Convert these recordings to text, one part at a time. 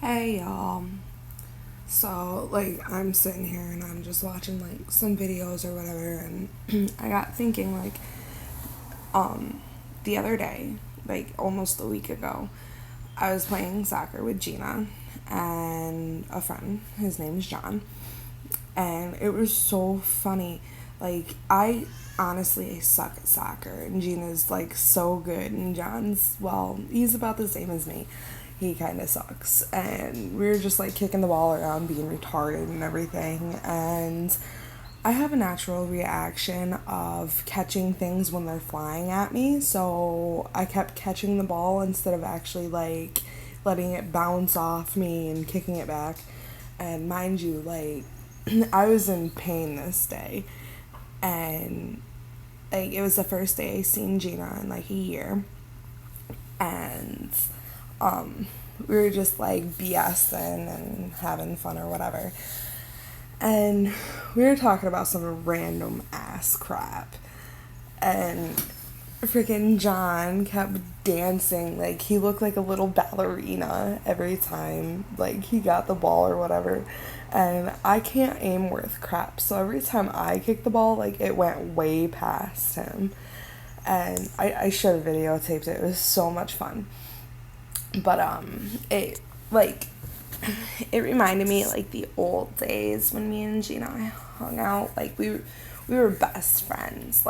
Hey y'all. So, I'm sitting here and I'm just watching, some videos or whatever, and I got thinking, the other day, almost a week ago, I was playing soccer with Gina and a friend. His name is John. And it was so funny. I honestly suck at soccer, and Gina's, so good, and John's, well, he's about the same as me. He kind of sucks. And we were just, kicking the ball around, being retarded and everything. And I have a natural reaction of catching things when they're flying at me, so I kept catching the ball instead of actually, letting it bounce off me and kicking it back. And mind you, I was in pain this day, and it was the first day I seen Gina in a year, and we were just BSing and having fun or whatever, and we were talking about some random ass crap, and freaking John kept dancing. He looked like a little ballerina every time he got the ball or whatever. And I can't aim worth crap, so every time I kicked the ball, it went way past him. And I should have videotaped it. It was so much fun. But it it reminded me the old days when me and Gina hung out. We were best friends.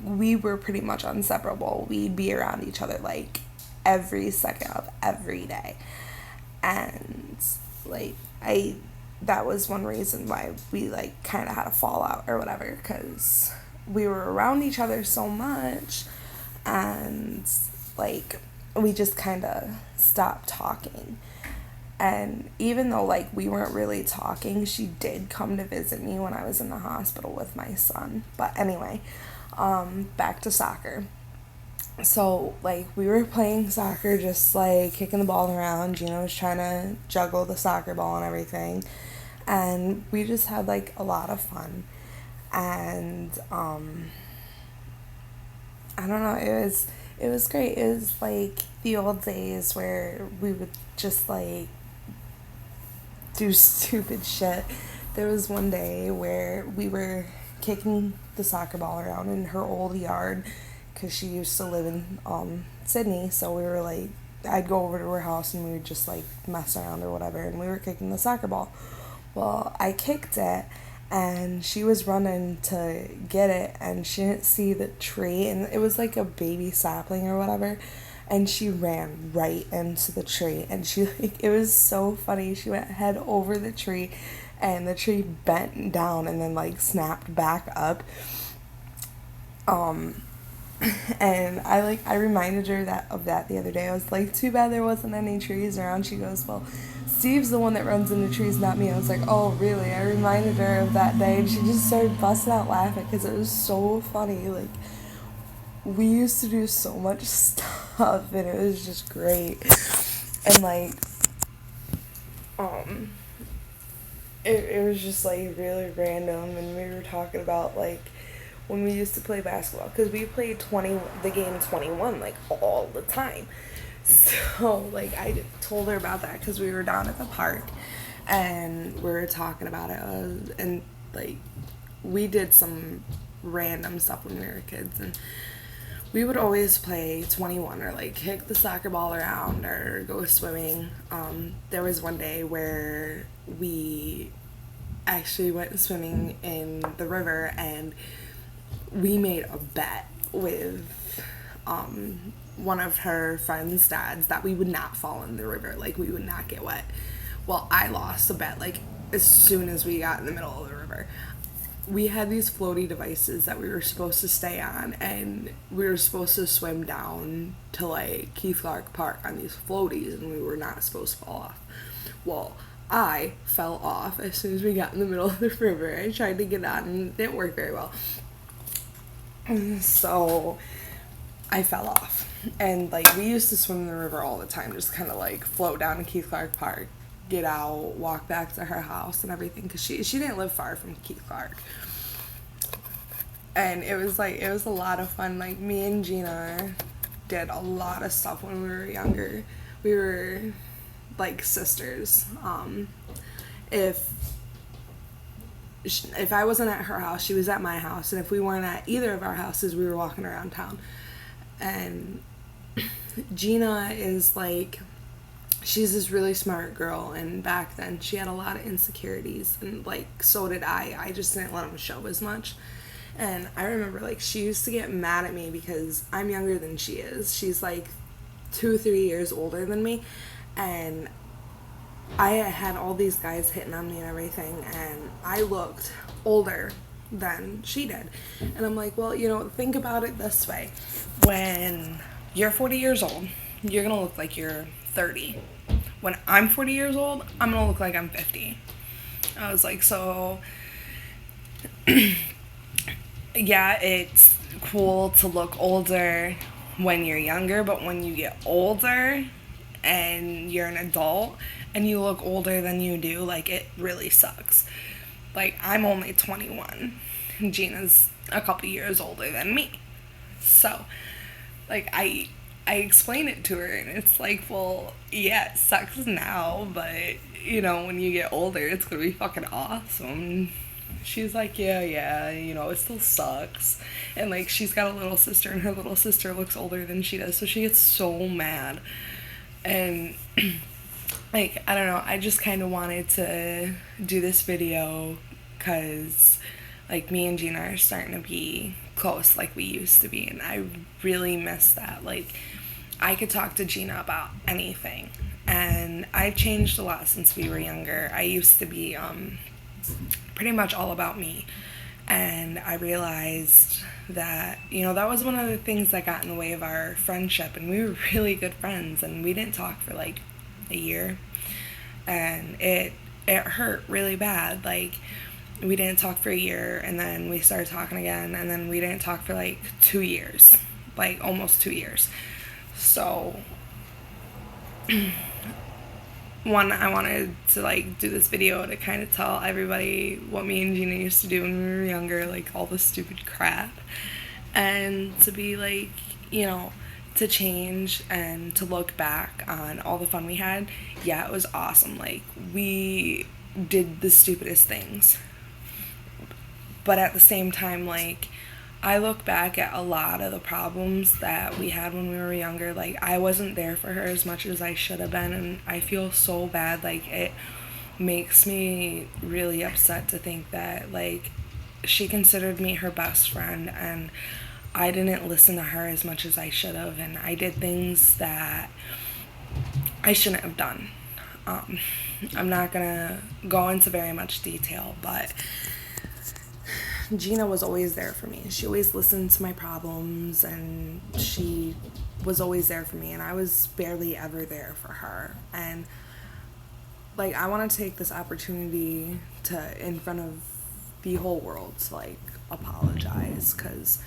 We were pretty much inseparable. We'd be around each other every second of every day. And I that was one reason why we kind of had a fallout or whatever, because we were around each other so much, and we just kind of stopped talking. And even though we weren't really talking, she did come to visit me when I was in the hospital with my son. But anyway, back to soccer. So we were playing soccer, just kicking the ball around. Gina was trying to juggle the soccer ball and everything, and we just had a lot of fun. And I don't know, it was great. It was the old days where we would just do stupid shit. There was one day where we were kicking the soccer ball around in her old yard, because she used to live in Sydney. So we were I'd go over to her house and we would just mess around or whatever, and we were kicking the soccer ball. Well, I kicked it, and she was running to get it, and she didn't see the tree, and it was a baby sapling or whatever, and she ran right into the tree, and she it was so funny. She went head over the tree, and the tree bent down and then snapped back up. And I reminded her of that the other day. I was too bad there wasn't any trees around. She goes, well, Steve's the one that runs into trees, not me. I was like, oh, really? I reminded her of that day, and she just started busting out laughing because it was so funny. We used to do so much stuff, and it was just great. And it was just really random, and we were talking about when we used to play basketball, because we played the game 21 all the time. So I told her about that because we were down at the park and we were talking about it, and we did some random stuff when we were kids, and we would always play 21 or kick the soccer ball around or go swimming. There was one day where we actually went swimming in the river, and we made a bet with one of her friend's dads that we would not fall in the river, we would not get wet. Well, I lost the bet as soon as we got in the middle of the river. We had these floaty devices that we were supposed to stay on, and we were supposed to swim down to Keith Clark Park on these floaties, and we were not supposed to fall off. Well, I fell off as soon as we got in the middle of the river. I tried to get on, and it didn't work very well. So I fell off, and we used to swim in the river all the time, just kind of float down to Keith Clark Park, get out, walk back to her house and everything, because she didn't live far from Keith Clark. And it was a lot of fun. Me and Gina did a lot of stuff when we were younger. We were like sisters. If I wasn't at her house, she was at my house, and if we weren't at either of our houses, we were walking around town. And Gina is like, she's this really smart girl, and back then she had a lot of insecurities, and like so did I just didn't let them show as much. And I remember like she used to get mad at me because I'm younger than she is. She's like 2-3 years older than me, and I had all these guys hitting on me and everything, and I looked older than she did. And I'm like, well, think about it this way. When you're 40 years old, you're going to look like you're 30. When I'm 40 years old, I'm going to look like I'm 50. I was like, so, yeah, it's cool to look older when you're younger, but when you get older and you're an adult and you look older than you do, like, it really sucks. Like, I'm only 21. Gina's a couple years older than me. So, like, I explain it to her, and it's like, well, yeah, it sucks now, but, when you get older, it's gonna be fucking awesome. She's like, yeah, it still sucks. And, like, she's got a little sister, and her little sister looks older than she does, so she gets so mad. And, like, I don't know, I just kind of wanted to do this video because, like, me and Gina are starting to be close like we used to be, and I really miss that. Like, I could talk to Gina about anything, and I've changed a lot since we were younger. I used to be pretty much all about me, and I realized that, that was one of the things that got in the way of our friendship, and we were really good friends, and we didn't talk for like a year, and it hurt really bad. Like, we didn't talk for a year, and then we started talking again, and then we didn't talk for like 2 years, like almost 2 years. So I wanted to like do this video to kind of tell everybody what me and Gina used to do when we were younger, like all the stupid crap, and to be like, to change and to look back on all the fun we had. Yeah, it was awesome. Like, we did the stupidest things, but at the same time, like, I look back at a lot of the problems that we had when we were younger. Like, I wasn't there for her as much as I should have been, and I feel so bad. Like, it makes me really upset to think that, like, she considered me her best friend, and I didn't listen to her as much as I should have, and I did things that I shouldn't have done. I'm not gonna go into very much detail, but Gina was always there for me. She always listened to my problems, and she was always there for me, and I was barely ever there for her. And, like, I want to take this opportunity to, in front of the whole world, to, like, apologize, because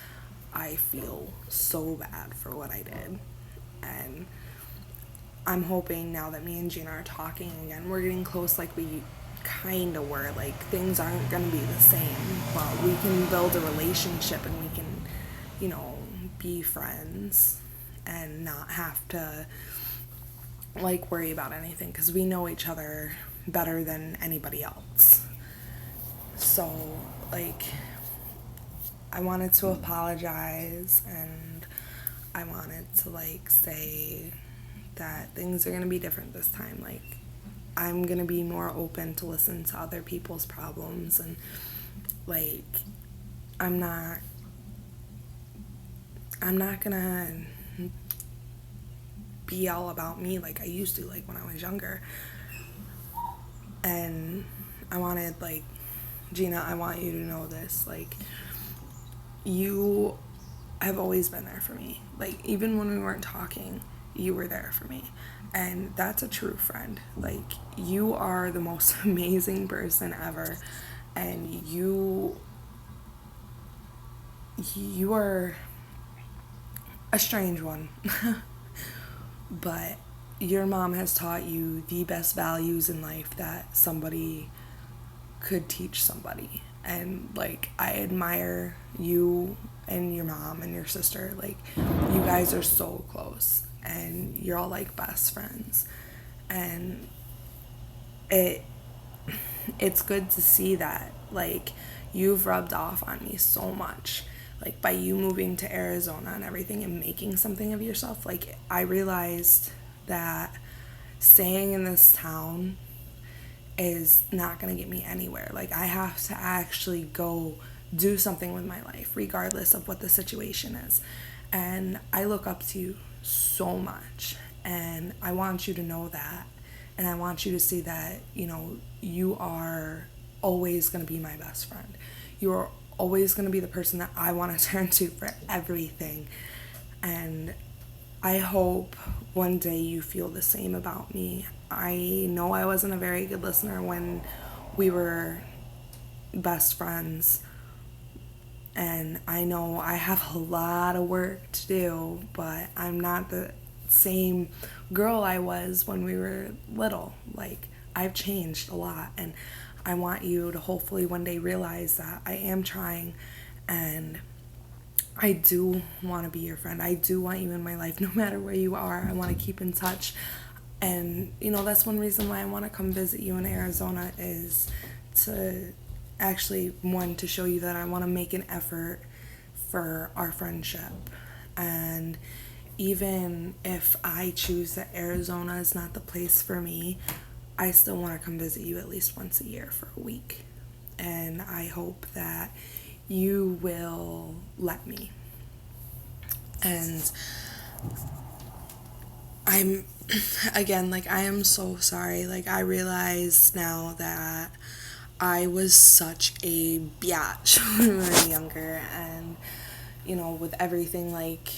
I feel so bad for what I did. And I'm hoping now that me and Gina are talking again, we're getting close like we kind of were. Like, things aren't going to be the same, but we can build a relationship, and we can, be friends and not have to, like, worry about anything, because we know each other better than anybody else. So, like, I wanted to apologize, and I wanted to, like, say that things are going to be different this time. Like, I'm going to be more open to listen to other people's problems, and, like, I'm not going to be all about me like I used to, like, when I was younger. And I wanted, like, Gina, I want you to know this. Like, you have always been there for me. Like, even when we weren't talking, you were there for me. And that's a true friend. Like, you are the most amazing person ever. And you are a strange one. But your mom has taught you the best values in life that somebody could teach somebody. And, like, I admire you and your mom and your sister. Like, you guys are so close, and you're all, like, best friends. And it it's good to see that, like, you've rubbed off on me so much, like, by you moving to Arizona and everything and making something of yourself. Like, I realized that staying in this town is not going to get me anywhere. Like, I have to actually go do something with my life regardless of what the situation is. And I look up to you so much, and I want you to know that, and I want you to see that, you are always going to be my best friend. You're always going to be the person that I want to turn to for everything. And I hope one day you feel the same about me. I know I wasn't a very good listener when we were best friends, and I know I have a lot of work to do, but I'm not the same girl I was when we were little. Like, I've changed a lot, and I want you to hopefully one day realize that I am trying, and I do want to be your friend. I do want you in my life no matter where you are. I want to keep in touch. And, that's one reason why I want to come visit you in Arizona, is to actually, one, to show you that I want to make an effort for our friendship. And even if I choose that Arizona is not the place for me, I still want to come visit you at least once a year for a week. And I hope that you will let me. And I'm, again, like, I am so sorry. Like, I realize now that I was such a biatch when we were younger, and, with everything, like,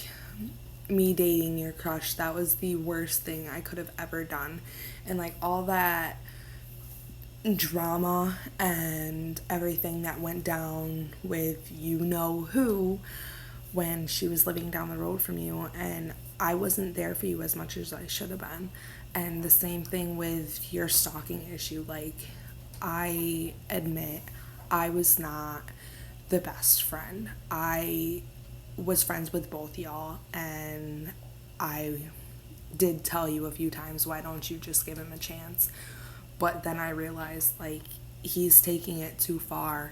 me dating your crush, that was the worst thing I could have ever done. And, like, all that drama and everything that went down with who when she was living down the road from you, and I wasn't there for you as much as I should have been. And the same thing with your stalking issue. Like, I admit I was not the best friend. I was friends with both y'all, and I did tell you a few times, why don't you just give him a chance? But then I realized, like, he's taking it too far,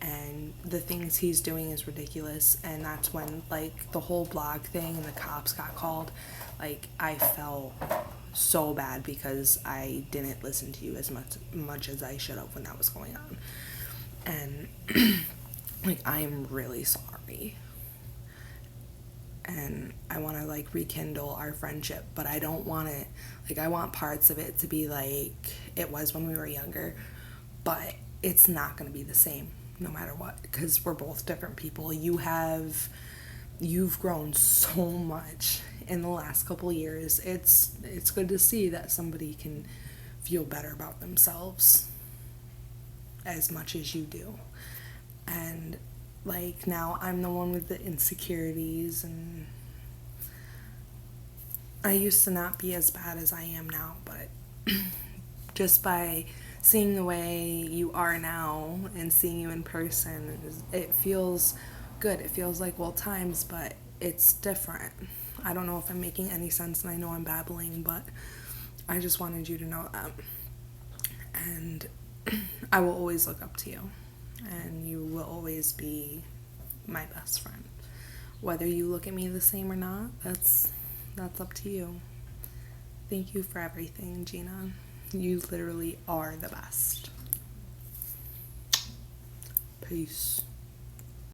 and the things he's doing is ridiculous. And that's when, like, the whole blog thing and the cops got called. Like, I felt so bad because I didn't listen to you as much as I should have when that was going on. And like, I am really sorry, and I want to, like, rekindle our friendship, but I don't want it, like, I want parts of it to be like it was when we were younger, but it's not going to be the same no matter what, because we're both different people. You've grown so much in the last couple years. It's good to see that somebody can feel better about themselves as much as you do. And, like, now I'm the one with the insecurities, and I used to not be as bad as I am now, but just by seeing the way you are now and seeing you in person, it feels good. It feels like old times, but it's different. I don't know if I'm making any sense, and I know I'm babbling, but I just wanted you to know that. And I will always look up to you, and you will always be my best friend. Whether you look at me the same or not, that's up to you. Thank you for everything, Gina. You literally are the best. Peace.